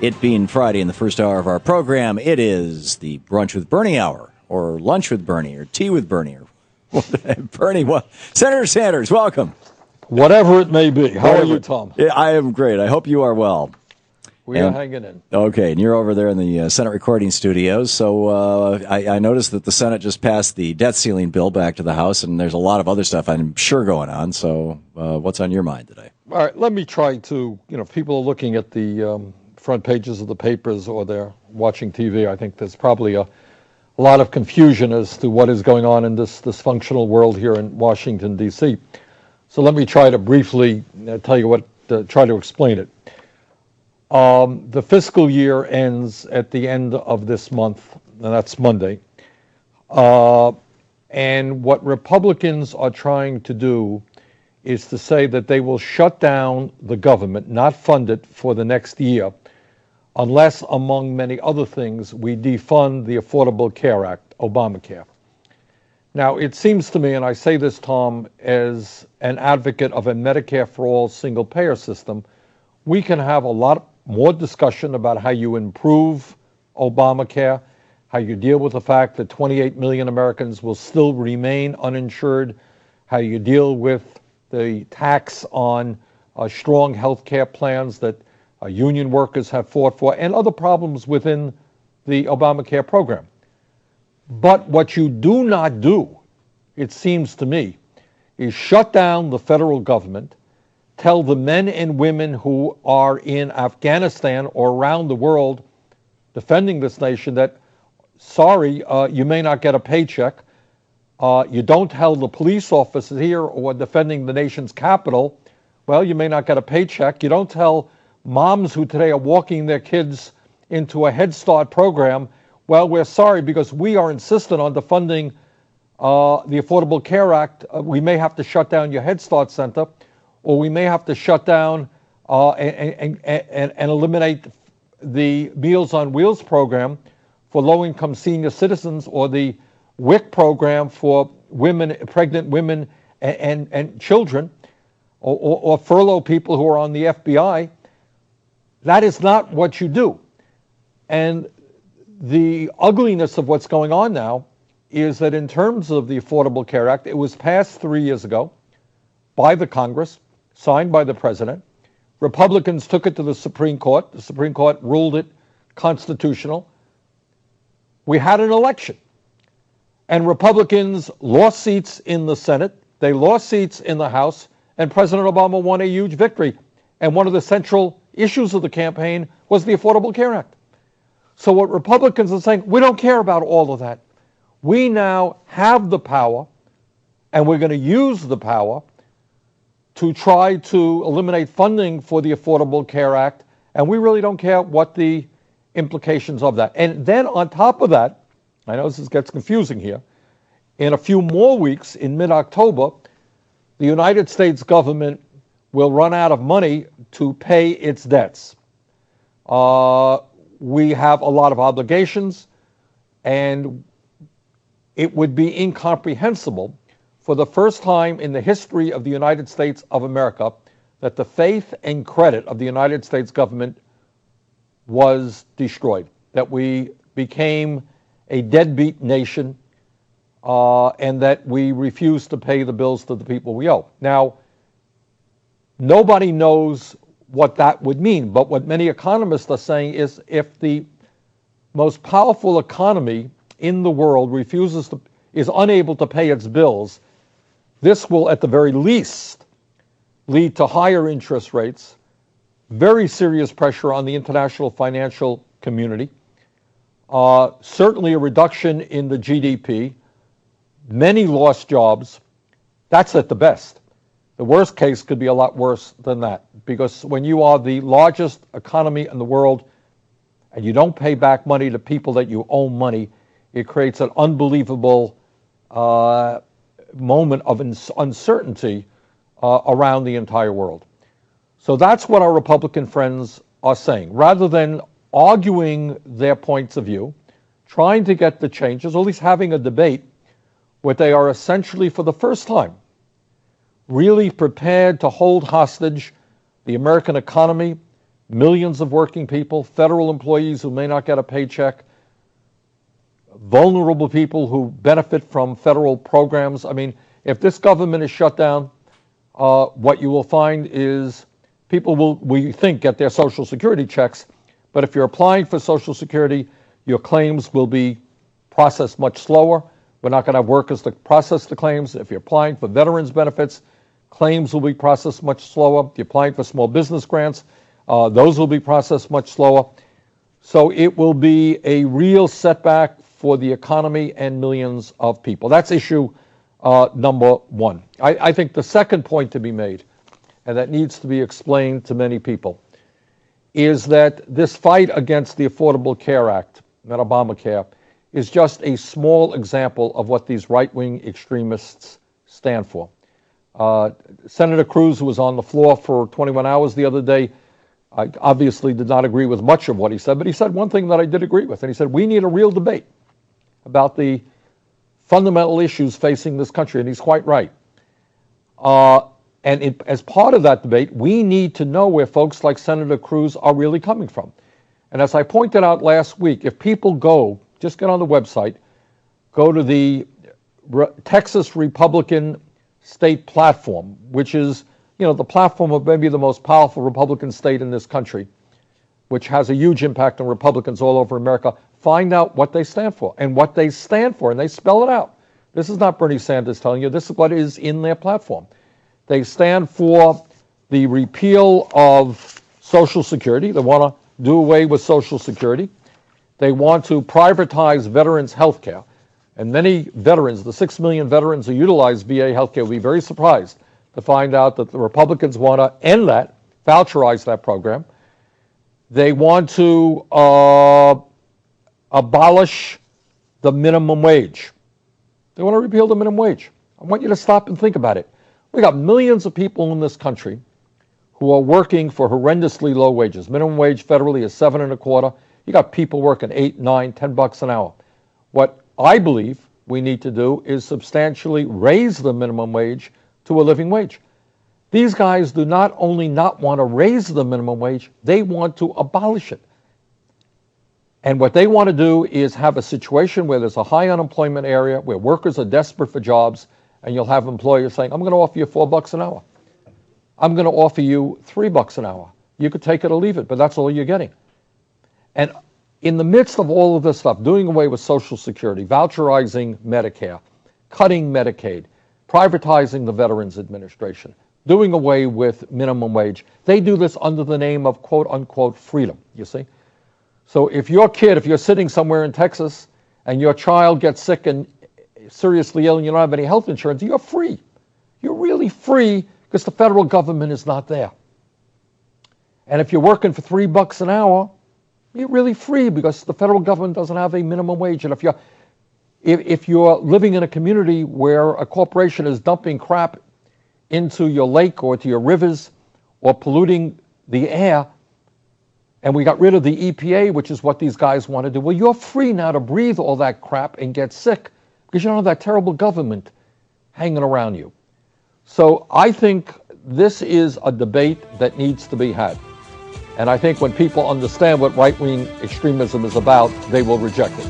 It being Friday in the first hour of our program, it is the Brunch with Bernie hour, or Lunch with Bernie, or Tea with Bernie. Or Bernie, Senator Sanders, welcome. Whatever it may be. How are you, Tom? Yeah, I am great. I hope you are well. We are hanging in. Okay, and you're over there in the Senate recording studios. So I noticed that the Senate just passed the debt ceiling bill back to the House, and there's a lot of other stuff I'm sure going on. So what's on your mind today? All right, let me try to, if people are looking at the front pages of the papers or they're watching TV, I think there's probably a lot of confusion as to what is going on in this dysfunctional world here in Washington, D.C. So let me try to briefly tell you try to explain it. The fiscal year ends at the end of this month, and that's Monday. And what Republicans are trying to do is to say that they will shut down the government, not fund it for the next year, unless, among many other things, we defund the Affordable Care Act, Obamacare. Now, it seems to me, and I say this, Tom, as an advocate of a Medicare for all single-payer system, we can have a lot more discussion about how you improve Obamacare, how you deal with the fact that 28 million Americans will still remain uninsured, how you deal with the tax on strong health care plans that union workers have fought for, and other problems within the Obamacare program. But what you do not do, it seems to me, is shut down the federal government, tell the men and women who are in Afghanistan or around the world defending this nation that, sorry, you may not get a paycheck. You don't tell the police officers here or defending the nation's capital, well, you may not get a paycheck. You don't tell moms who today are walking their kids into a Head Start program, well, we're sorry because we are insistent on defunding the Affordable Care Act. We may have to shut down your Head Start center, or we may have to shut down and eliminate the Meals on Wheels program for low-income senior citizens, or the WIC program for women, pregnant women and children, or furlough people who are on the FBI. That is not what you do. And the ugliness of what's going on now is that in terms of the Affordable Care Act, it was passed 3 years ago by the Congress, signed by the president. Republicans took it to the Supreme Court. The Supreme Court ruled it constitutional. We had an election, and Republicans lost seats in the Senate. They lost seats in the House, and President Obama won a huge victory. And one of the central issues of the campaign was the Affordable Care Act. So what Republicans are saying, we don't care about all of that. We now have the power, and we're going to use the power to try to eliminate funding for the Affordable Care Act, and we really don't care what the implications of that. And then on top of that, I know this gets confusing here, in a few more weeks, in mid-October, the United States government will run out of money to pay its debts. We have a lot of obligations, and it would be incomprehensible for the first time in the history of the United States of America that the faith and credit of the United States government was destroyed, that we became a deadbeat nation, and that we refused to pay the bills to the people we owe. Now, nobody knows what that would mean, but what many economists are saying is if the most powerful economy in the world is unable to pay its bills, this will at the very least lead to higher interest rates, very serious pressure on the international financial community, certainly a reduction in the GDP, many lost jobs. That's at the best. The worst case could be a lot worse than that, because when you are the largest economy in the world and you don't pay back money to people that you owe money, it creates an unbelievable moment of uncertainty around the entire world. So that's what our Republican friends are saying. Rather than arguing their points of view, trying to get the changes, or at least having a debate, what they are essentially, for the first time, really prepared to hold hostage the American economy, millions of working people, federal employees who may not get a paycheck, vulnerable people who benefit from federal programs. I mean, if this government is shut down, what you will find is people will, we think, get their Social Security checks, but if you're applying for Social Security, your claims will be processed much slower. We're not going to have workers to process the claims. If you're applying for veterans benefits, claims will be processed much slower. If you're applying for small business grants, those will be processed much slower. So it will be a real setback for the economy and millions of people. That's issue number one. I think the second point to be made, and that needs to be explained to many people, is that this fight against the Affordable Care Act, not Obamacare, is just a small example of what these right-wing extremists stand for. Senator Cruz, who was on the floor for 21 hours the other day, I obviously did not agree with much of what he said, but he said one thing that I did agree with, and he said, we need a real debate about the fundamental issues facing this country, and he's quite right. As part of that debate, we need to know where folks like Senator Cruz are really coming from. And as I pointed out last week, if people go, just get on the website, go to the Texas Republican State Platform, which is, you know, the platform of maybe the most powerful Republican state in this country, which has a huge impact on Republicans all over America. Find out what they stand for and what they stand for, and they spell it out. This is not Bernie Sanders telling you. This is what is in their platform. They stand for the repeal of Social Security. They want to do away with Social Security. They want to privatize veterans' health care. And many veterans, the 6 million veterans who utilize VA health care, will be very surprised to find out that the Republicans want to end that, voucherize that program. They want to abolish the minimum wage. They want to repeal the minimum wage. I want you to stop and think about it. We got millions of people in this country who are working for horrendously low wages. Minimum wage federally is $7.25. You got people working $8, $9, $10 an hour. What I believe we need to do is substantially raise the minimum wage to a living wage. These guys do not only not want to raise the minimum wage, they want to abolish it. And what they want to do is have a situation where there's a high unemployment area, where workers are desperate for jobs, and you'll have employers saying, I'm going to offer you $4 an hour. I'm going to offer you $3 an hour. You could take it or leave it, but that's all you're getting. And in the midst of all of this stuff, doing away with Social Security, voucherizing Medicare, cutting Medicaid, privatizing the Veterans Administration, doing away with minimum wage, they do this under the name of quote-unquote freedom, you see? So if you're sitting somewhere in Texas and your child gets sick and seriously ill and you don't have any health insurance, you're free. You're really free because the federal government is not there. And if you're working for $3 an hour, you're really free because the federal government doesn't have a minimum wage. And if you're living in a community where a corporation is dumping crap into your lake or to your rivers or polluting the air, and we got rid of the EPA, which is what these guys want to do, well, you're free now to breathe all that crap and get sick because you don't have that terrible government hanging around you. So I think this is a debate that needs to be had. And I think when people understand what right-wing extremism is about, they will reject it.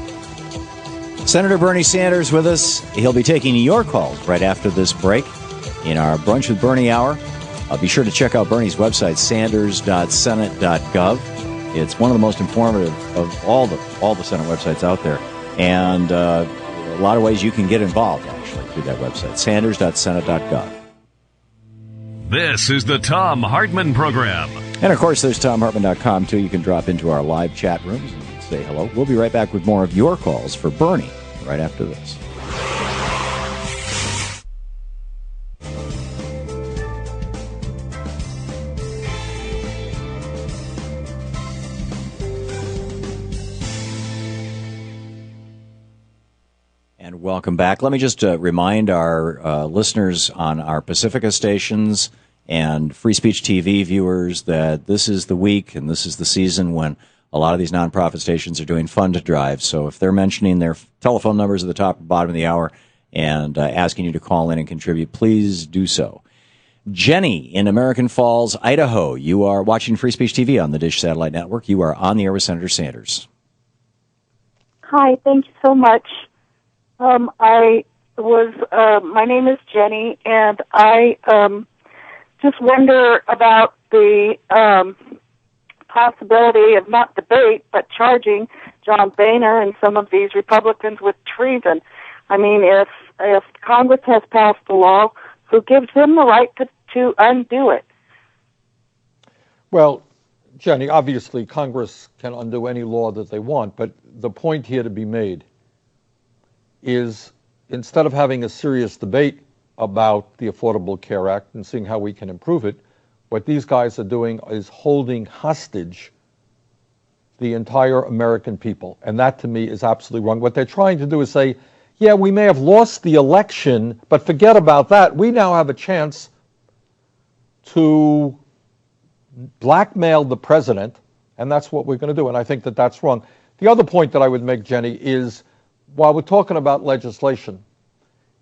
Senator Bernie Sanders with us. He'll be taking your calls right after this break in our Brunch with Bernie hour. Be sure to check out Bernie's website, sanders.senate.gov. It's one of the most informative of all the Senate websites out there. And a lot of ways you can get involved, actually, through that website, sanders.senate.gov. This is the Thom Hartmann Program. And, of course, there's ThomHartmann.com, too. You can drop into our live chat rooms and say hello. We'll be right back with more of your calls for Bernie right after this. And welcome back. Let me just remind our listeners on our Pacifica stations and Free Speech TV viewers that this is the week and this is the season when a lot of these nonprofit stations are doing fund drives. So if they're mentioning their telephone numbers at the top and bottom of the hour and asking you to call in and contribute, please do so. Jenny in American Falls, Idaho. You are watching Free Speech TV on the Dish Satellite Network. You are on the air with Senator Sanders. Hi, thank you so much. My name is Jenny, and I just wonder about the possibility of not debate, but charging John Boehner and some of these Republicans with treason. I mean, if Congress has passed a law, who gives them the right to undo it? Well, Jenny, obviously Congress can undo any law that they want, but the point here to be made is instead of having a serious debate about the Affordable Care Act and seeing how we can improve it, what these guys are doing is holding hostage the entire American people. And that to me is absolutely wrong. What they're trying to do is say, yeah, we may have lost the election, but forget about that. We now have a chance to blackmail the president, and that's what we're going to do. And I think that that's wrong. The other point that I would make, Jenny, is while we're talking about legislation,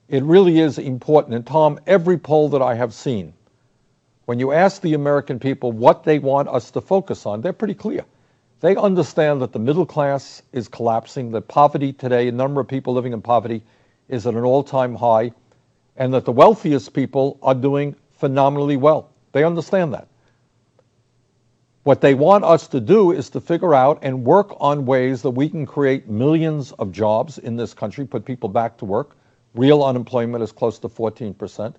it really is important. And Tom, every poll that I have seen, when you ask the American people what they want us to focus on, they're pretty clear. They understand that the middle class is collapsing, that poverty today, the number of people living in poverty is at an all-time high, and that the wealthiest people are doing phenomenally well. They understand that. What they want us to do is to figure out and work on ways that we can create millions of jobs in this country, put people back to work. Real unemployment is close to 14%.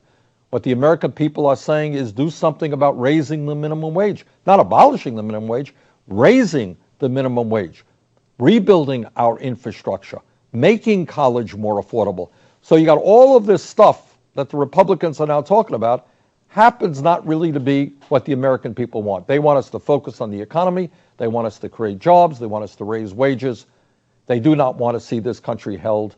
What the American people are saying is do something about raising the minimum wage, not abolishing the minimum wage, raising the minimum wage, rebuilding our infrastructure, making college more affordable. So you got all of this stuff that the Republicans are now talking about happens not really to be what the American people want. They want us to focus on the economy. They want us to create jobs. They want us to raise wages. They do not want to see this country held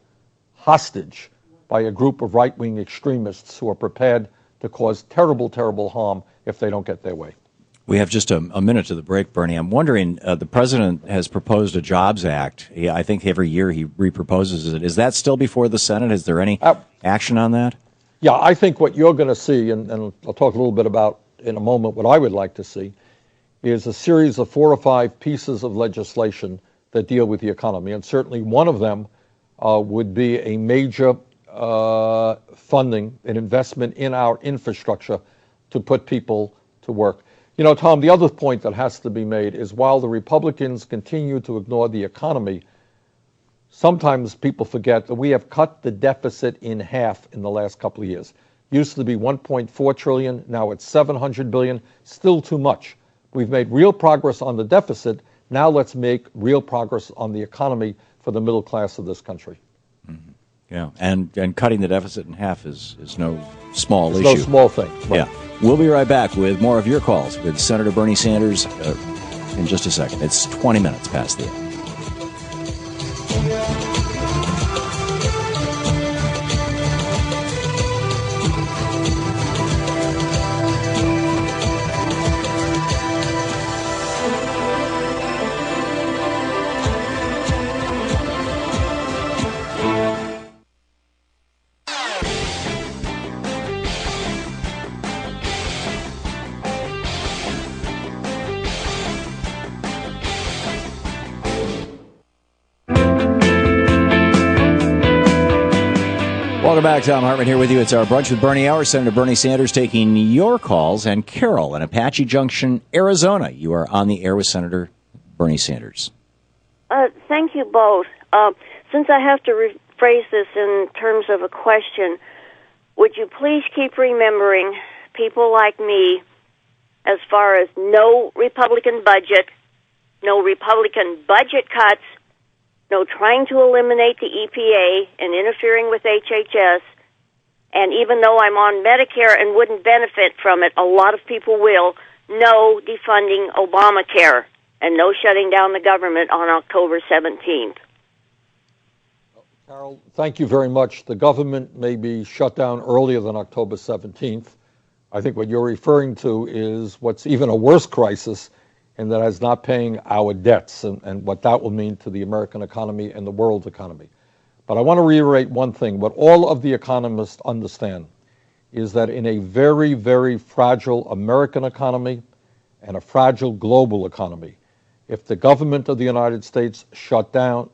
hostage by a group of right-wing extremists who are prepared to cause terrible, terrible harm if they don't get their way. We have just a minute to the break, Bernie. I'm wondering, the president has proposed a Jobs Act. I think every year he reproposes it. Is that still before the Senate? Is there any action on that? Yeah, I think what you're going to see, and I'll talk a little bit about in a moment what I would like to see, is a series of 4 or 5 pieces of legislation that deal with the economy. And certainly one of them would be a major funding and investment in our infrastructure to put people to work. You know, Tom, the other point that has to be made is while the Republicans continue to ignore the economy, sometimes people forget that we have cut the deficit in half in the last couple of years. Used to be 1.4 trillion, now it's 700 billion, still too much. We've made real progress on the deficit. Now let's make real progress on the economy for the middle class of this country. Mm-hmm. Yeah, and cutting the deficit in half is no small issue. No small thing. Right. Yeah. We'll be right back with more of your calls with Senator Bernie Sanders in just a second. It's 20 minutes past the hour. Welcome back. Thom Hartmann here with you. It's our Brunch with Bernie hour. Senator Bernie Sanders taking your calls. And Carol in Apache Junction, Arizona. You are on the air with Senator Bernie Sanders. Thank you both. Since I have to rephrase this in terms of a question, would you please keep remembering people like me as far as no Republican budget, no Republican budget cuts, no trying to eliminate the EPA and interfering with HHS, and even though I'm on Medicare and wouldn't benefit from it, a lot of people will, no defunding Obamacare and no shutting down the government on October 17th. Carol, thank you very much. The government may be shut down earlier than October 17th. I think what you're referring to is what's even a worse crisis, and that is not paying our debts and what that will mean to the American economy and the world economy. But I want to reiterate one thing. What all of the economists understand is that in a very, very fragile American economy and a fragile global economy, if the government of the United States shuts down,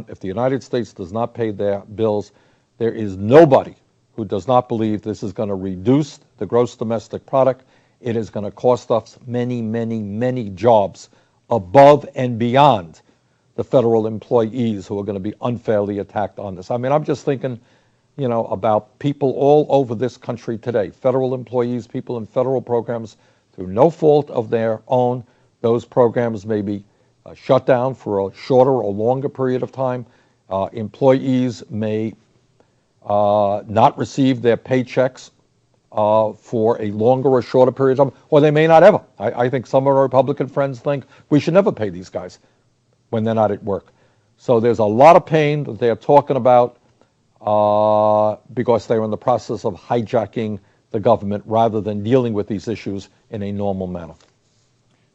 if the United States does not pay their bills, there is nobody who does not believe this is going to reduce the gross domestic product. It is going to cost us many, many, many jobs above and beyond the federal employees who are going to be unfairly attacked on this. I mean, I'm just thinking, about people all over this country today, federal employees, people in federal programs, through no fault of their own. Those programs may be shut down for a shorter or longer period of time. Employees may not receive their paychecks for a longer or shorter period of time, or they may not ever. I think some of our Republican friends think we should never pay these guys when they're not at work. So there's a lot of pain that they're talking about because they're in the process of hijacking the government rather than dealing with these issues in a normal manner.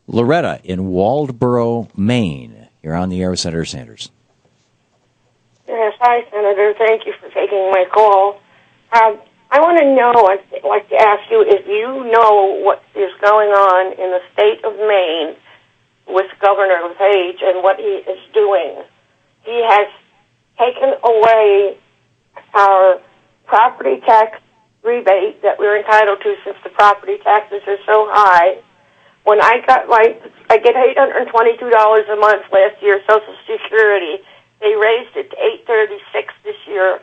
Loretta in Waldboro, Maine. You're on the air with Senator Sanders. Yes, hi, Senator. Thank you for taking my call. I want to know, I'd like to ask you if you know what is going on in the state of Maine with Governor Page and what he is doing. He has taken away our property tax rebate that we're entitled to since the property taxes are so high. When I get $822 a month last year, Social Security. They raised it to $836 this year.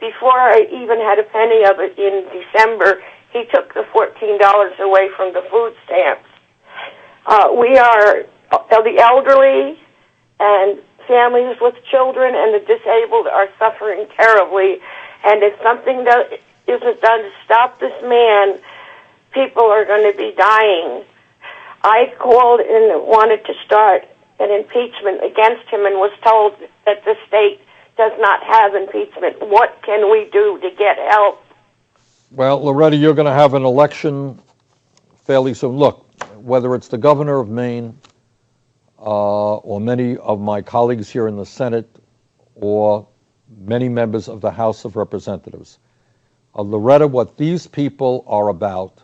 Before I even had a penny of it in December, he took the $14 away from the food stamps. We are the elderly and families with children and the disabled are suffering terribly. And if something isn't done to stop this man, people are going to be dying. I called and wanted to start an impeachment against him and was told that the state does not have impeachment. What can we do to get help? Well, Loretta, you're going to have an election fairly soon. Look, whether it's the governor of Maine or many of my colleagues here in the Senate or many members of the House of Representatives, Loretta, what these people are about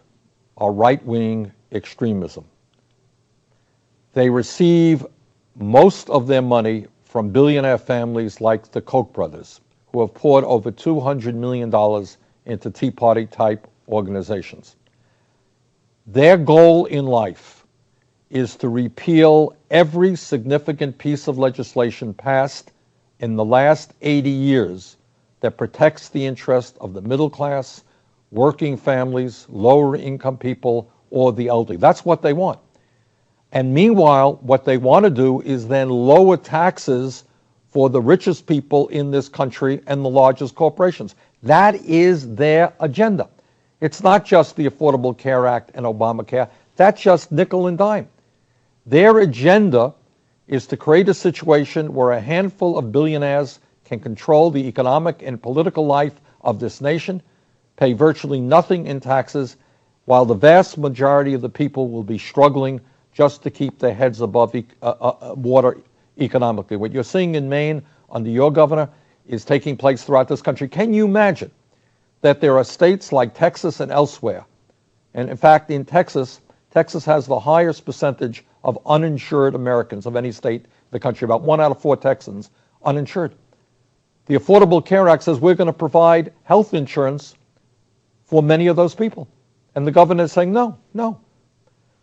are right-wing extremism. They receive most of their money from billionaire families like the Koch brothers, who have poured over $200 million into Tea Party-type organizations. Their goal in life is to repeal every significant piece of legislation passed in the last 80 years that protects the interest of the middle class, working families, lower income people, or the elderly. That's what they want. And meanwhile, what they want to do is then lower taxes for the richest people in this country and the largest corporations. That is their agenda. It's not just the Affordable Care Act and Obamacare. That's just nickel and dime. Their agenda is to create a situation where a handful of billionaires can control the economic and political life of this nation, pay virtually nothing in taxes, while the vast majority of the people will be struggling just to keep their heads above water economically. What you're seeing in Maine under your governor is taking place throughout this country. Can you imagine that there are states like Texas and elsewhere? And in fact, in Texas has the highest percentage of uninsured Americans of any state in the country, about 1 out of 4 Texans uninsured. The Affordable Care Act says we're going to provide health insurance for many of those people. And the governor is saying, no.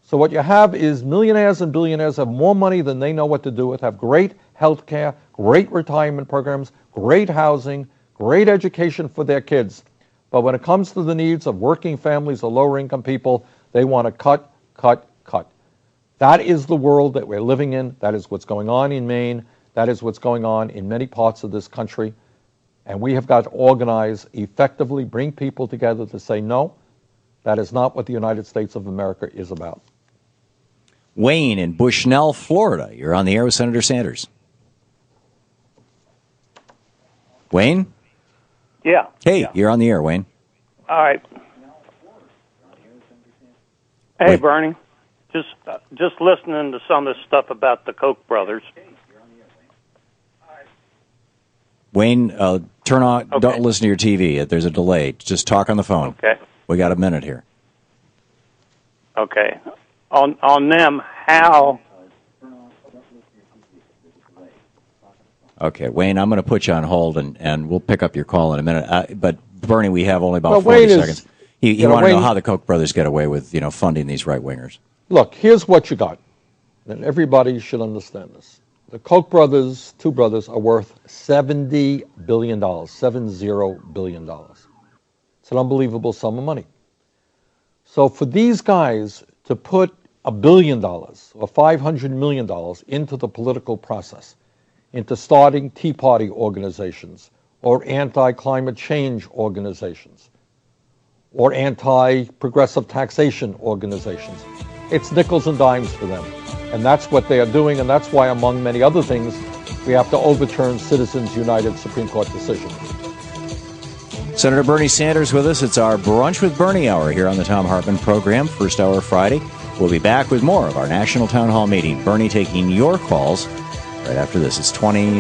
So what you have is millionaires and billionaires have more money than they know what to do with, have great health care, great retirement programs, great housing, great education for their kids. But when it comes to the needs of working families or lower income people, they want to cut. That is the world that we're living in. That is what's going on in Maine. That is what's going on in many parts of this country. And we have got to organize effectively, bring people together to say, no, that is not what the United States of America is about. Wayne in Bushnell, Florida. You're on the air with Senator Sanders. Wayne? Yeah. Hey, yeah. You're on the air, Wayne. All right. Hey, Bernie. Just listening to some of this stuff about the Koch brothers. Wayne, turn on. Okay. Don't listen to your TV. There's a delay. Just talk on the phone. Okay. We got a minute here. Okay. On them, how? Okay, Wayne, I'm going to put you on hold, and we'll pick up your call in a minute. But Bernie, we have only about Well, 40 Wayne seconds. He wanted to know Wayne- how the Koch brothers get away with funding these right wingers. Look, here's what you got, and everybody should understand this. The Koch brothers, two brothers, are worth $70 billion, $70 billion. It's an unbelievable sum of money. So for these guys to put $1 billion or $500 million into the political process, into starting Tea Party organizations or anti-climate change organizations or anti-progressive taxation organizations, it's nickels and dimes for them. And that's what they are doing, and that's why, among many other things, we have to overturn Citizens United Supreme Court decision. Senator Bernie Sanders with us. It's our Brunch with Bernie hour here on the Thom Hartmann Program, first hour Friday. We'll be back with more of our National Town Hall meeting. Bernie taking your calls right after this. It's 28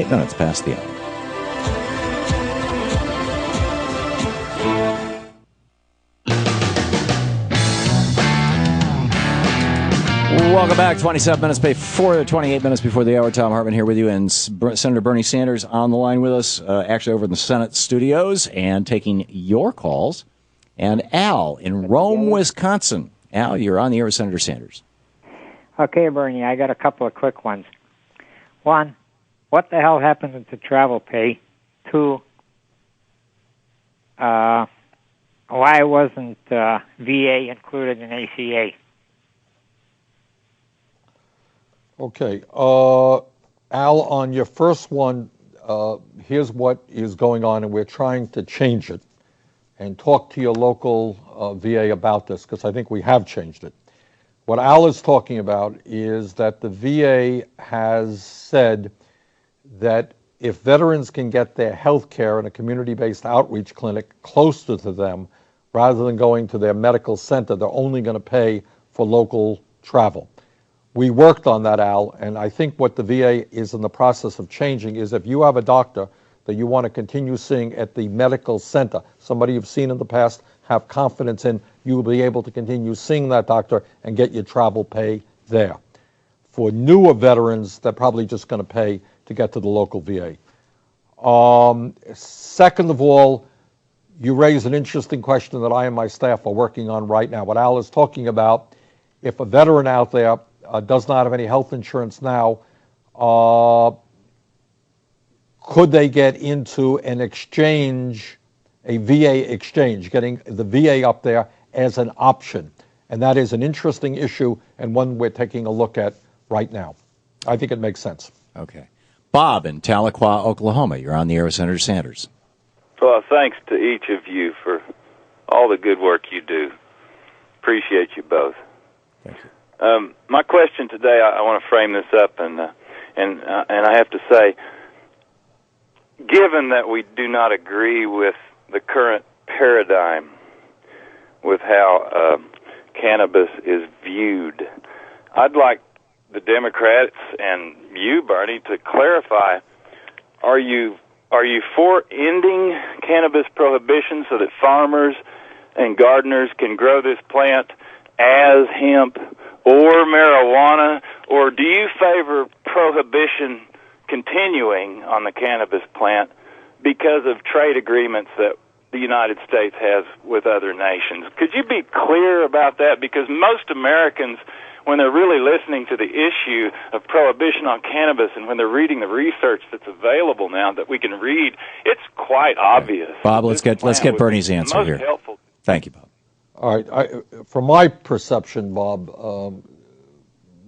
minutes past the hour. Welcome back. 28 minutes before the hour. Thom Hartmann here with you, and Senator Bernie Sanders on the line with us, actually over in the Senate studios, and taking your calls. And Al in Rome, Wisconsin. Al, you're on the air with Senator Sanders. Okay, Bernie, I got a couple of quick ones. One, what the hell happened to travel pay? Two, why wasn't VA included in ACA? Okay. Al, on your first one, here's what is going on, and we're trying to change it. And talk to your local VA about this, because I think we have changed it. What Al is talking about is that the VA has said that if veterans can get their health care in a community-based outreach clinic closer to them, rather than going to their medical center, they're only going to pay for local travel. We worked on that, Al, and I think what the VA is in the process of changing is if you have a doctor that you want to continue seeing at the medical center, somebody you've seen in the past, have confidence in, you will be able to continue seeing that doctor and get your travel pay there. For newer veterans, they're probably just going to pay to get to the local VA. Second of all, you raise an interesting question that I and my staff are working on right now. What Al is talking about, if a veteran out there does not have any health insurance now, could they get into an exchange, a VA exchange, getting the VA up there as an option? And that is an interesting issue and one we're taking a look at right now. I think it makes sense. Okay. Bob in Tahlequah, Oklahoma. You're on the air with Senator Sanders. Well, thanks to each of you for all the good work you do. Appreciate you both. Thank you. My question today, I want to frame this up, and I have to say, given that we do not agree with the current paradigm with how cannabis is viewed, I'd like the Democrats and you, Bernie, to clarify: Are you for ending cannabis prohibition so that farmers and gardeners can grow this plant as hemp or marijuana, or do you favor prohibition continuing on the cannabis plant because of trade agreements that the United States has with other nations? Could you be clear about that? Because most Americans, when they're really listening to the issue of prohibition on cannabis and when they're reading the research that's available now that we can read, it's quite obvious. Bob, let's get Bernie's answer here. Helpful. Thank you, Bob. All right. From my perception, Bob,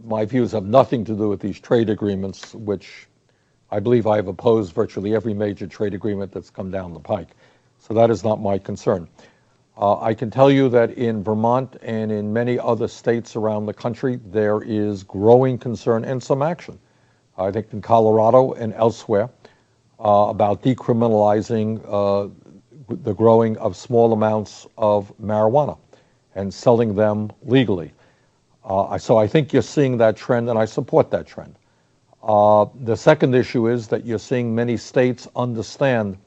my views have nothing to do with these trade agreements, which I believe I have opposed virtually every major trade agreement that's come down the pike. So that is not my concern. I can tell you that in Vermont and in many other states around the country, there is growing concern and some action. I think in Colorado and elsewhere about decriminalizing the growing of small amounts of marijuana and selling them legally. So I think you're seeing that trend, and I support that trend. The second issue is that you're seeing many states understand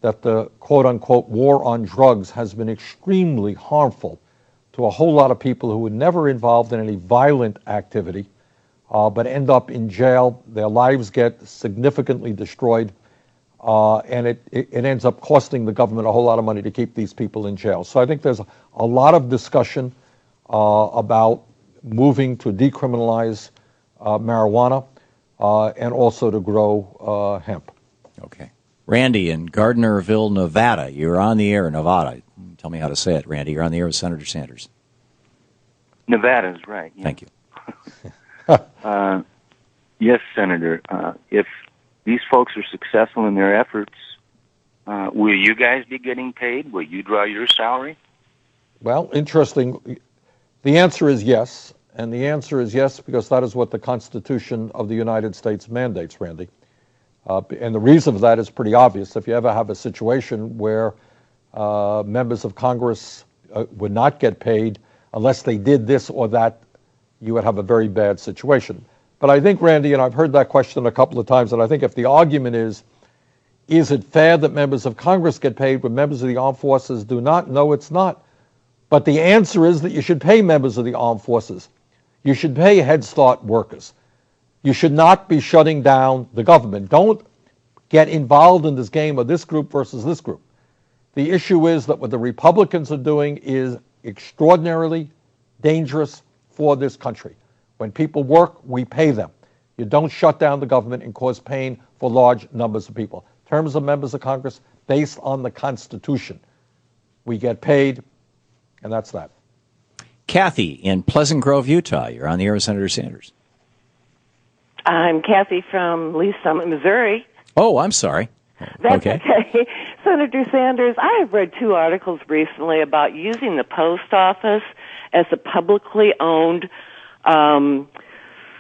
that the quote-unquote war on drugs has been extremely harmful to a whole lot of people who were never involved in any violent activity, but end up in jail. Their lives get significantly destroyed, and it ends up costing the government a whole lot of money to keep these people in jail. So I think there's a lot of discussion about moving to decriminalize marijuana and also to grow hemp. Okay. Randy in Gardnerville, Nevada. You're on the air, Nevada. Tell me how to say it, Randy. You're on the air with Senator Sanders. Nevada's right. Yeah. Thank you. Yes, Senator. If these folks are successful in their efforts, will you guys be getting paid? Will you draw your salary? Well, interesting. The answer is yes. And the answer is yes because that is what the Constitution of the United States mandates, Randy. And the reason for that is pretty obvious. If you ever have a situation where members of Congress would not get paid unless they did this or that, you would have a very bad situation. But I think, Randy, and I've heard that question a couple of times, and I think if the argument is it fair that members of Congress get paid when members of the armed forces do not? No, it's not. But the answer is that you should pay members of the armed forces. You should pay Head Start workers. You should not be shutting down the government. Don't get involved in this game of this group versus this group. The issue is that what the Republicans are doing is extraordinarily dangerous for this country. When people work, we pay them. You don't shut down the government and cause pain for large numbers of people. In terms of members of Congress, based on the Constitution, we get paid, and that's that. Kathy in Pleasant Grove, Utah. You're on the air with Senator Sanders. I'm Kathy from Lee Summit, Missouri. Oh, I'm sorry. That's okay. Senator Sanders, I have read 2 articles recently about using the post office as a publicly owned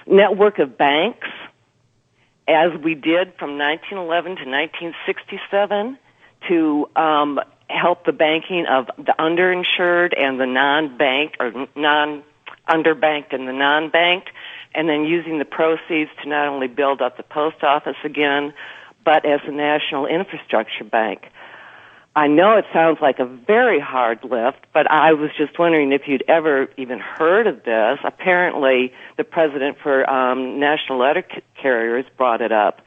network of banks, as we did from 1911 to 1967, to help the banking of the underinsured and the non-banked, or non-underbanked and the non-banked, and then using the proceeds to not only build up the post office again, but as a national infrastructure bank. I know it sounds like a very hard lift, but I was just wondering if you'd ever even heard of this. Apparently, the president for National Letter Carriers brought it up.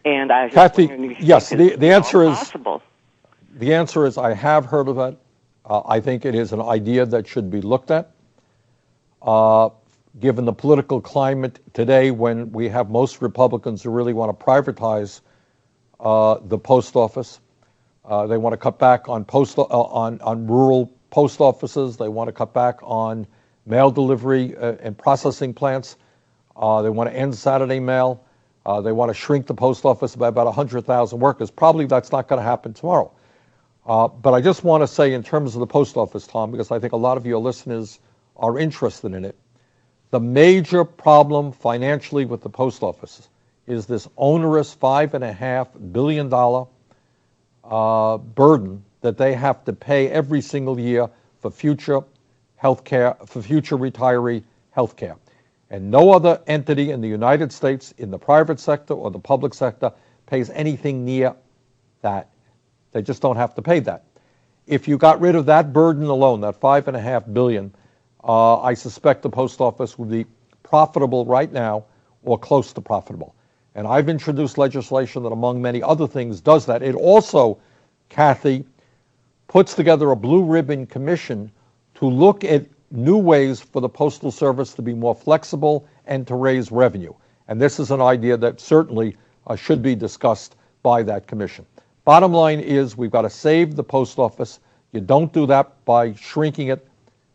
And I was Kathy, wondering if yes, the answer is possible. The answer is I have heard of it. I think it is an idea that should be looked at. Given the political climate today, when we have most Republicans who really want to privatize the post office, they want to cut back on on rural post offices. They want to cut back on mail delivery and processing plants. They want to end Saturday mail. They want to shrink the post office by about 100,000 workers. Probably that's not going to happen tomorrow. But I just want to say in terms of the post office, Tom, because I think a lot of your listeners are interested in it, the major problem financially with the post office is this onerous $5.5 billion burden that they have to pay every single year for future health care, for future retiree health care. And no other entity in the United States, in the private sector or the public sector, pays anything near that. They just don't have to pay that. If you got rid of that burden alone, that $5.5 billion, I suspect the post office would be profitable right now or close to profitable. And I've introduced legislation that, among many other things, does that. It also, Kathy, puts together a blue ribbon commission to look at new ways for the Postal Service to be more flexible and to raise revenue. And this is an idea that certainly should be discussed by that commission. Bottom line is we've got to save the post office. You don't do that by shrinking it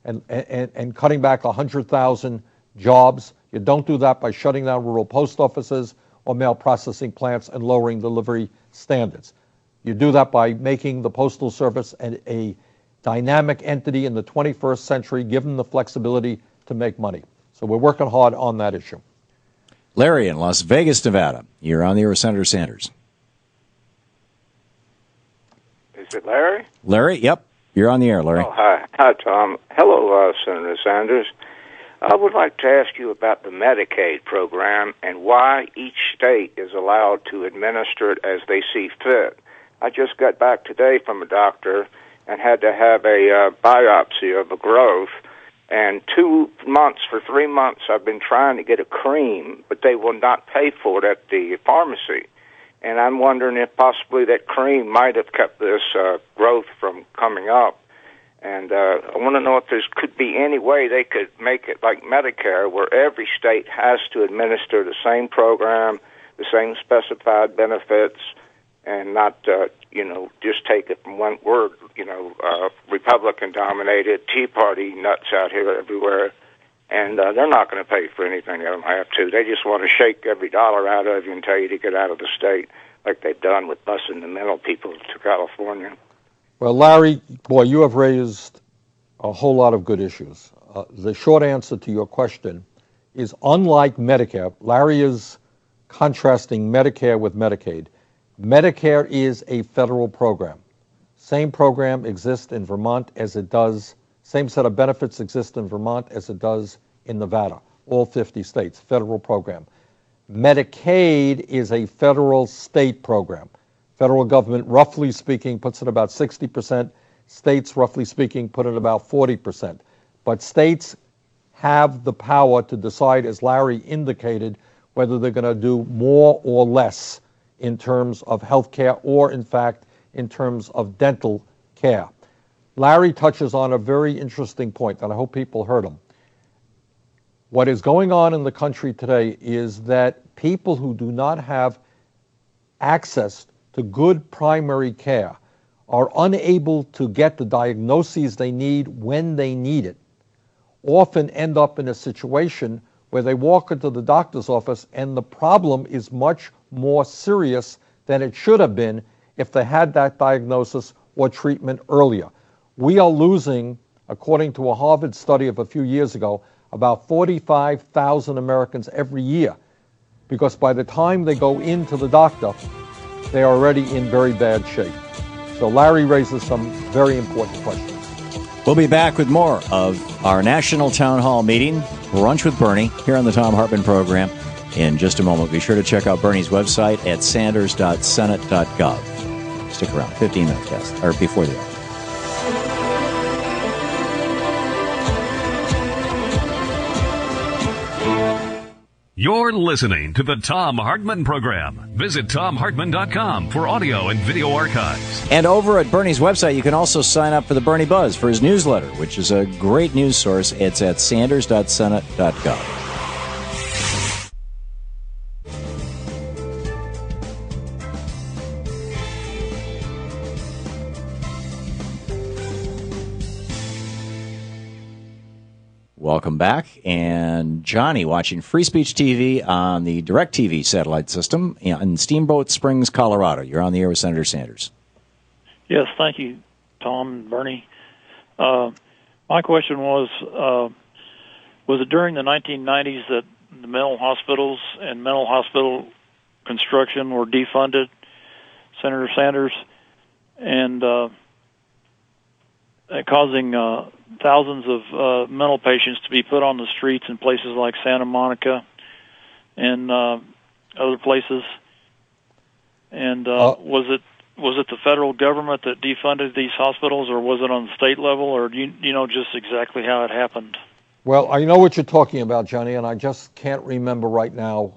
and cutting back 100,000 jobs. You don't do that by shutting down rural post offices or mail processing plants and lowering delivery standards. You do that by making the Postal Service a dynamic entity in the 21st century, give them the flexibility to make money. So we're working hard on that issue. Larry in Las Vegas, Nevada. You're on the air with Senator Sanders. Is it Larry? Larry, yep. You're on the air, Larry. Oh, hi. Hi, Tom. Hello, Senator Sanders. I would like to ask you about the Medicaid program and why each state is allowed to administer it as they see fit. I just got back today from a doctor and had to have a biopsy of a growth. And 2 months, for 3 months, I've been trying to get a cream, but they will not pay for it at the pharmacy. And I'm wondering if possibly that cream might have kept this growth from coming up. And I want to know if there could be any way they could make it like Medicare, where every state has to administer the same program, the same specified benefits, and not, just take it from one word, Republican-dominated, Tea Party nuts out here everywhere. And they're not going to pay for anything they don't have to. They just want to shake every dollar out of you and tell you to get out of the state, like they've done with busing the mental people to California. Well, Larry, boy, you have raised a whole lot of good issues. The short answer to your question is, unlike Medicare, Larry is contrasting Medicare with Medicaid. Medicare is a federal program. Same program exists in Vermont as it does, same set of benefits exist in Vermont as it does in Nevada, all 50 states, federal program. Medicaid is a federal state program. Federal government, roughly speaking, puts in about 60%. States, roughly speaking, put in about 40%. But states have the power to decide, as Larry indicated, whether they're going to do more or less in terms of health care or, in fact, in terms of dental care. Larry touches on a very interesting point, and I hope people heard him. What is going on in the country today is that people who do not have access to good primary care are unable to get the diagnoses they need when they need it, often end up in a situation where they walk into the doctor's office and the problem is much more serious than it should have been if they had that diagnosis or treatment earlier. We are losing, according to a Harvard study of a few years ago, about 45,000 Americans every year, because by the time they go into the doctor, they are already in very bad shape. So Larry raises some very important questions. We'll be back with more of our National Town Hall meeting, Brunch with Bernie, here on the Thom Hartmann Program in just a moment. Be sure to check out Bernie's website at sanders.senate.gov. Stick around, 15 minutes past, or before the hour. You're listening to the Thom Hartmann Program. Visit ThomHartmann.com for audio and video archives. And over at Bernie's website, you can also sign up for the Bernie Buzz for his newsletter, which is a great news source. It's at sanders.senate.gov. Welcome back. And Johnny watching Free Speech TV on the DirecTV satellite system in Steamboat Springs, Colorado. You're on the air with Senator Sanders. Yes, thank you, Tom and Bernie. My question was it during the 1990s that the mental hospitals and mental hospital construction were defunded, Senator Sanders, and causing thousands of mental patients to be put on the streets in places like Santa Monica and other places? And was it the federal government that defunded these hospitals, or was it on the state level, or do you know just exactly how it happened? Well, I know what you're talking about, Johnny, and I just can't remember right now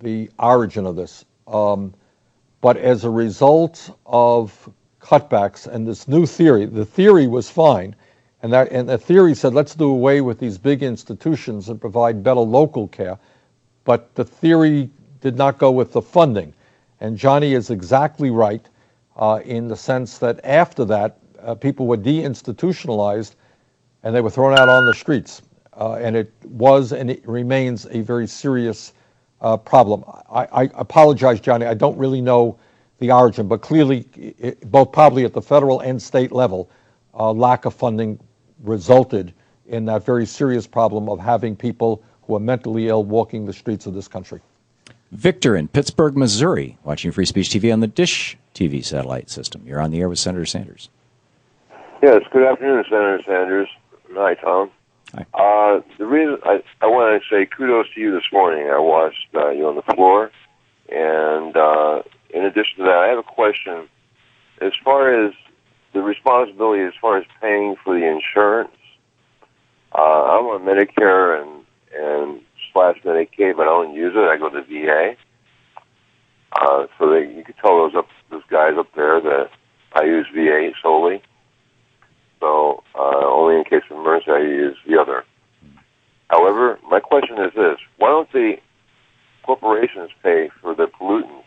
the origin of this. But as a result of cutbacks and this new theory, the theory was fine, and the theory said, let's do away with these big institutions and provide better local care, but the theory did not go with the funding. And Johnny is exactly right in the sense that after that, people were deinstitutionalized and they were thrown out on the streets. And it was and it remains a very serious problem. I apologize, Johnny, I don't really know the origin, but clearly, both probably at the federal and state level, lack of funding resulted in that very serious problem of having people who are mentally ill walking the streets of this country. Victor in Pittsburgh, Missouri, watching Free Speech TV on the Dish TV satellite system. You're on the air with Senator Sanders. Yes, good afternoon, Senator Sanders. Hi, Tom. The reason I want to say kudos to you this morning. I watched you on the floor, and in addition to that, I have a question. As far as the responsibility, as far as paying for the insurance, I'm on Medicare and / Medicaid, but I don't use it. I go to VA. So you can tell those guys up there that I use VA solely. So only in case of emergency I use the other. However, my question is this: why don't the corporations pay for the pollutants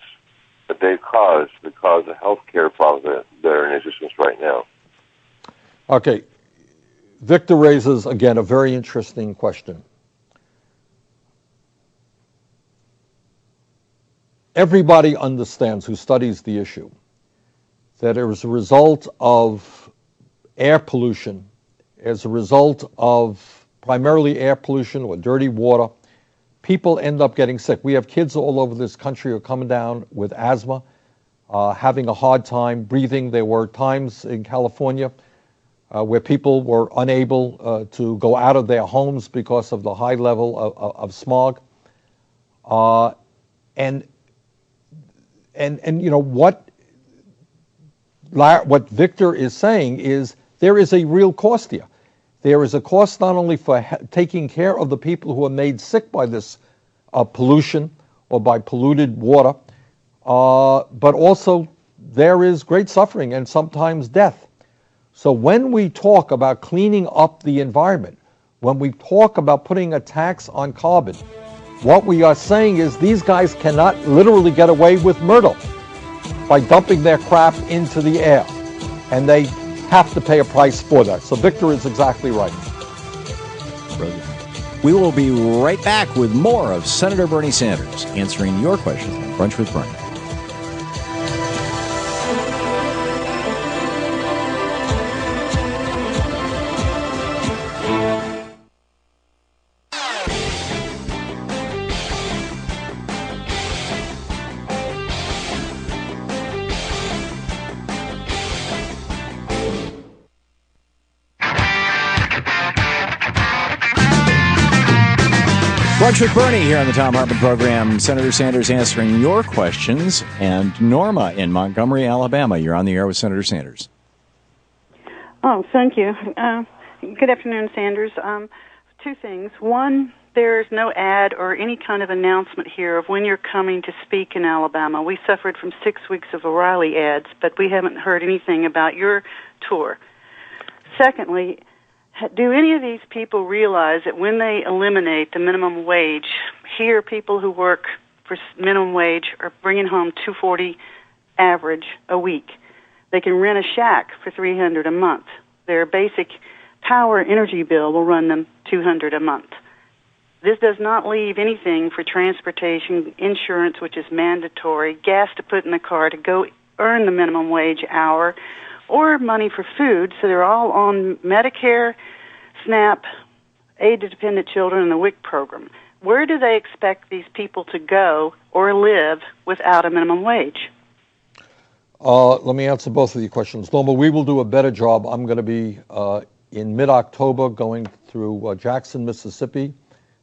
that they've caused to cause the health care problems that are in existence right now? Okay. Victor raises, again, a very interesting question. Everybody understands who studies the issue that as a result of air pollution, as a result of primarily air pollution or dirty water, people end up getting sick. We have kids all over this country who are coming down with asthma, having a hard time breathing. There were times in California where people were unable to go out of their homes because of the high level of smog. And you know what Victor is saying is there is a real cost here. There is a cost not only for taking care of the people who are made sick by this pollution or by polluted water, but also there is great suffering and sometimes death. So when we talk about cleaning up the environment, when we talk about putting a tax on carbon, what we are saying is these guys cannot literally get away with murder by dumping their crap into the air, and they have to pay a price for that. So Victor is exactly right. Brilliant. We will be right back with more of Senator Bernie Sanders answering your questions on Brunch with Bernie. Brunch with Bernie here on the Thom Hartmann Program. Senator Sanders answering your questions. And Norma in Montgomery, Alabama. You're on the air with Senator Sanders. Oh, thank you. Good afternoon, Sanders. Two things. One, there's no ad or any kind of announcement here of when you're coming to speak in Alabama. We suffered from 6 weeks of O'Reilly ads, but we haven't heard anything about your tour. Secondly, do any of these people realize that when they eliminate the minimum wage, here people who work for minimum wage are bringing home $240 average a week? They can rent a shack for $300 a month. Their basic power energy bill will run them $200 a month. This does not leave anything for transportation, insurance, which is mandatory, gas to put in the car to go earn the minimum wage hour, or money for food, so they're all on Medicare, SNAP, Aid to Dependent Children, and the WIC program. Where do they expect these people to go or live without a minimum wage? Let me answer both of your questions. Norma, we will do a better job. I'm going to be in mid-October going through Jackson, Mississippi.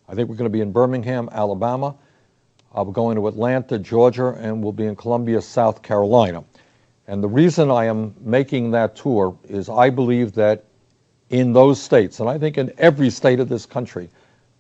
I think we're going to be in Birmingham, Alabama. We're going to Atlanta, Georgia, and we'll be in Columbia, South Carolina. And the reason I am making that tour is I believe that in those states, and I think in every state of this country,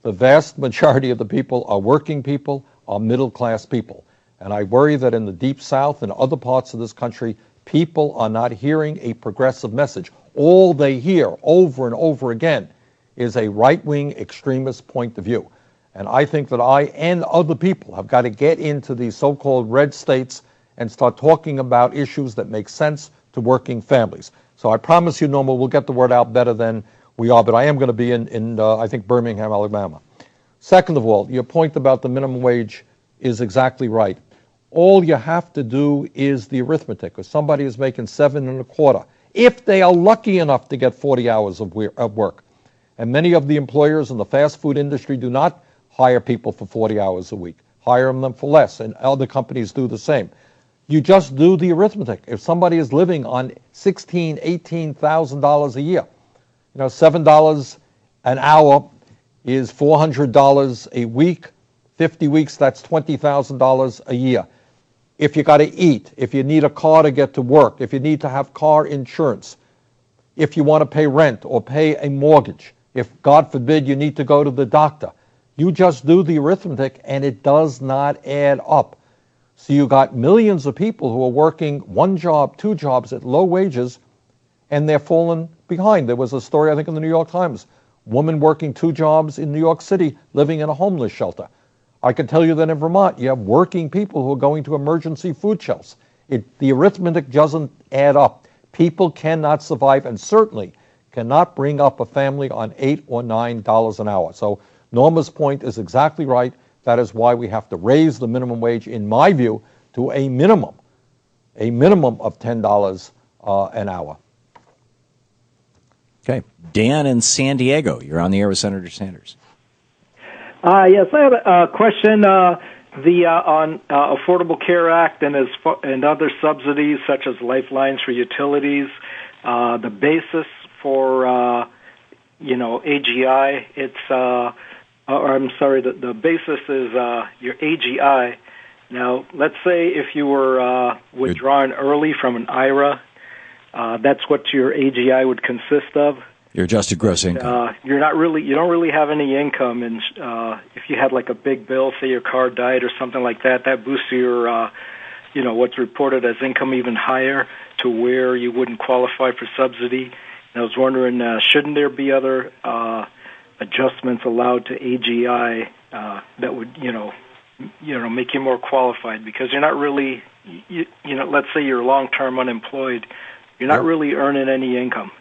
the vast majority of the people are working people, are middle-class people. And I worry that in the Deep South and other parts of this country, people are not hearing a progressive message. All they hear over and over again is a right-wing extremist point of view. And I think that I and other people have got to get into these so-called red states and start talking about issues that make sense to working families. So I promise you, Norma, we'll get the word out better than we are, but I am going to be in I think, Birmingham, Alabama. Second of all, your point about the minimum wage is exactly right. All you have to do is the arithmetic. If somebody is making $7.25, if they are lucky enough to get 40 hours of work, and many of the employers in the fast food industry do not hire people for 40 hours a week, hire them for less, and other companies do the same. You just do the arithmetic. If somebody is living on $16,000, $18,000 a year, $7 an hour is $400 a week. 50 weeks, that's $20,000 a year. If you got to eat, if you need a car to get to work, if you need to have car insurance, if you want to pay rent or pay a mortgage, if, God forbid, you need to go to the doctor, you just do the arithmetic and it does not add up. So you got millions of people who are working one job, two jobs at low wages, and they're falling behind. There was a story, I think, in the New York Times, woman working two jobs in New York City, living in a homeless shelter. I can tell you that in Vermont, you have working people who are going to emergency food shelves. The arithmetic doesn't add up. People cannot survive and certainly cannot bring up a family on $8 or $9 an hour. So Norma's point is exactly right. That is why we have to raise the minimum wage, in my view, to a minimum of $10 an hour. Okay. Dan in San Diego, you're on the air with Senator Sanders. Yes, I have a question on Affordable Care Act and other subsidies such as lifelines for utilities. The basis for AGI, the basis is your AGI. Now, let's say if you were withdrawing early from an IRA, that's what your AGI would consist of. Your adjusted gross income. You don't really have any income, and if you had like a big bill, say your car died or something like that, that boosts your, what's reported as income even higher to where you wouldn't qualify for subsidy. And I was wondering, shouldn't there be other adjustments allowed to AGI that would, make you more qualified? Because you're not really, let's say you're long-term unemployed, you're not really earning any income.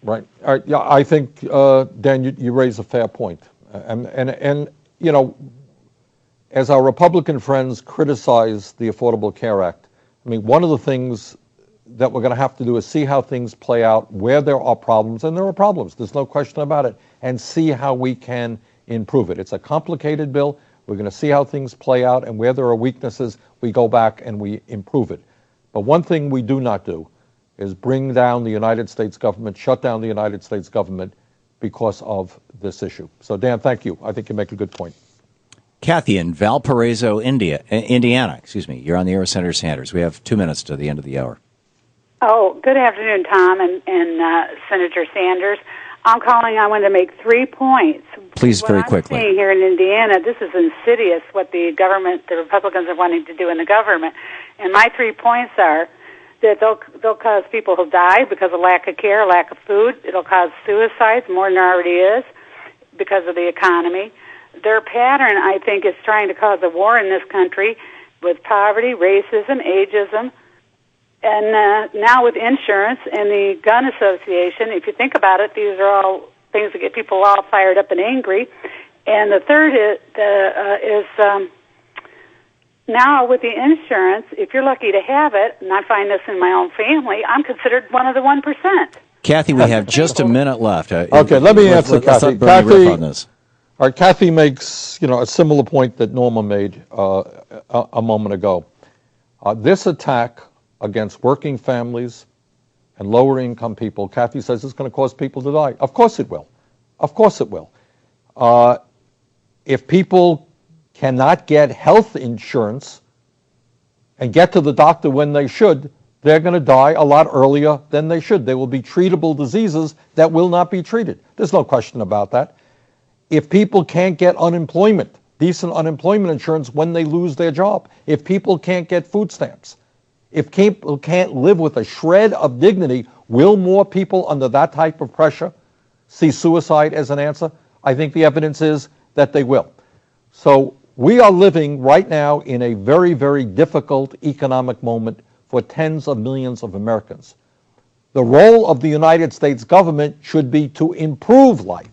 Right. Yeah, I think, Dan, you raise a fair point. And as our Republican friends criticize the Affordable Care Act, I mean, one of the things that we're going to have to do is see how things play out, where there are problems, and there are problems, there's no question about it, and see how we can improve it. It's a complicated bill. We're going to see how things play out, and where there are weaknesses, we go back and we improve it. But one thing we do not do is bring down the United States government, shut down the United States government because of this issue. So, Dan, thank you. I think you make a good point. Kathy in Valparaiso, Indiana. You're on the air with Senator Sanders. We have 2 minutes to the end of the hour. Oh, good afternoon, Tom and Senator Sanders. I'm calling. I want to make 3 points. Please, very quickly. I'm seeing here in Indiana, this is insidious what the Republicans are wanting to do in the government. And my 3 points are that they'll cause people to die because of lack of care, lack of food. It'll cause suicides more than there already is because of the economy. Their pattern, I think, is trying to cause a war in this country with poverty, racism, ageism, and now with insurance and the gun association. If you think about it, these are all things that get people all fired up and angry. And the third is now with the insurance, if you're lucky to have it, and I find this in my own family, I'm considered one of the 1%. Kathy, we have just a minute left. Okay, let me answer Kathy. Kathy, on this. All right, Kathy makes a similar point that Norma made a moment ago. This attack against working families and lower income people, Kathy says it's going to cause people to die. Of course it will. Of course it will. If people cannot get health insurance and get to the doctor when they should, they're going to die a lot earlier than they should. There will be treatable diseases that will not be treated. There's no question about that. If people can't get unemployment, decent unemployment insurance when they lose their job, if people can't get food stamps, if people can't live with a shred of dignity, will more people under that type of pressure see suicide as an answer? I think the evidence is that they will. So we are living right now in a very, very difficult economic moment for tens of millions of Americans. The role of the United States government should be to improve life,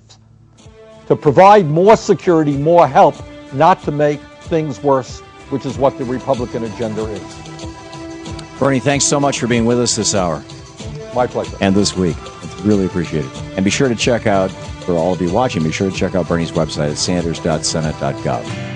to provide more security, more help, not to make things worse, which is what the Republican agenda is. Bernie, thanks so much for being with us this hour. My pleasure. And this week. It's really appreciated. And be sure to check out, for all of you watching, be sure to check out Bernie's website at sanders.senate.gov.